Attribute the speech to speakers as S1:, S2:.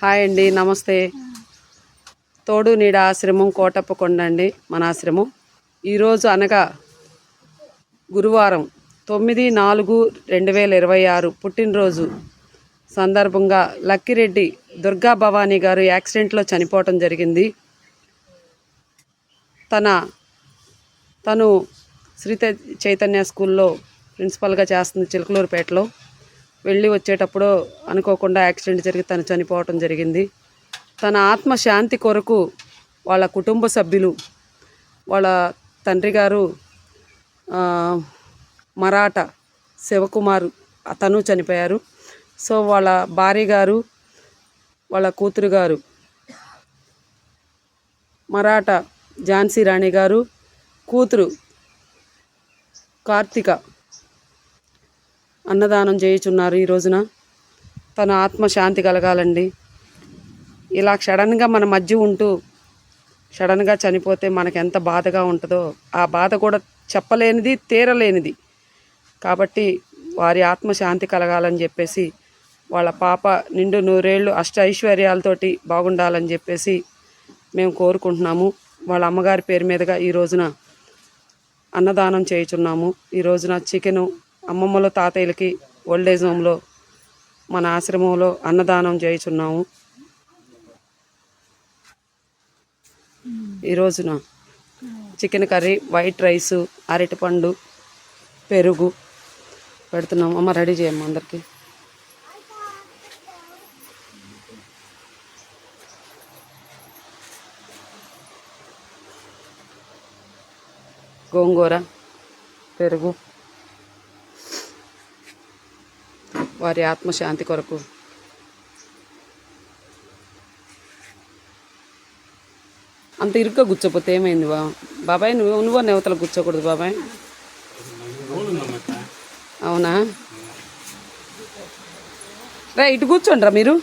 S1: Hi అండి, నమస్తే. తోడు నీడ ఆశ్రమం కోటప్పకొండ అండి మన ఆశ్రమం. ఈరోజు అనగా గురువారం 9/4/2026 పుట్టినరోజు సందర్భంగా లక్కిరెడ్డి దుర్గా భవానీ గారు యాక్సిడెంట్లో చనిపోవటం జరిగింది. తను శ్రీ చైతన్య స్కూల్లో ప్రిన్సిపల్గా చేస్తుంది చిలకలూరుపేటలో. వెళ్ళి వచ్చేటప్పుడు అనుకోకుండా యాక్సిడెంట్ జరిగి తను చనిపోవటం జరిగింది. తన ఆత్మశాంతి కొరకు వాళ్ళ కుటుంబ సభ్యులు, వాళ్ళ తండ్రి గారు మరాఠా శివకుమార్ అతను చనిపోయారు. సో వాళ్ళ భార్య గారు, వాళ్ళ కూతురు గారు మరాఠా ఝాన్సీ రాణి గారు, కూతురు కార్తిక అన్నదానం చేయుచున్నారు. ఈ రోజున తన ఆత్మశాంతి కలగాలండి. ఇలా సడన్గా మన మధ్య ఉంటూ సడన్గా చనిపోతే మనకు ఎంత బాధగా ఉంటుందో, ఆ బాధ కూడా చెప్పలేనిది, తీరలేనిది. కాబట్టి వారి ఆత్మశాంతి కలగాలని చెప్పేసి, వాళ్ళ పాప నిండు నూరేళ్ళు అష్ట ఐశ్వర్యాలతోటి బాగుండాలని చెప్పేసి మేము కోరుకుంటున్నాము. వాళ్ళ అమ్మగారి పేరు మీదుగా ఈ రోజున అన్నదానం చేయుచున్నాము. ఈ రోజున చికెను అమ్మమ్మలో తాతయ్యలకి ఓల్డేజ్ హోమ్లో మన ఆశ్రమంలో అన్నదానం చేయుచున్నాము. ఈ రోజున చికెన్ కర్రీ, వైట్ రైసు, అరటిపండు, పెరుగు పెడుతున్నాము. అమ్మ రెడీ చేయమ్మ అందరికీ. గోంగూర, పెరుగు వారి ఆత్మశాంతి కొరకు. అంత ఇరుగ్గా కూర్చోపోతే ఏమైంది బాబాయ్? నువ్వు నేవతలు కూర్చోకూడదు బాబాయ్. అవునా? రా, ఇటు కూర్చోండి రా మీరు.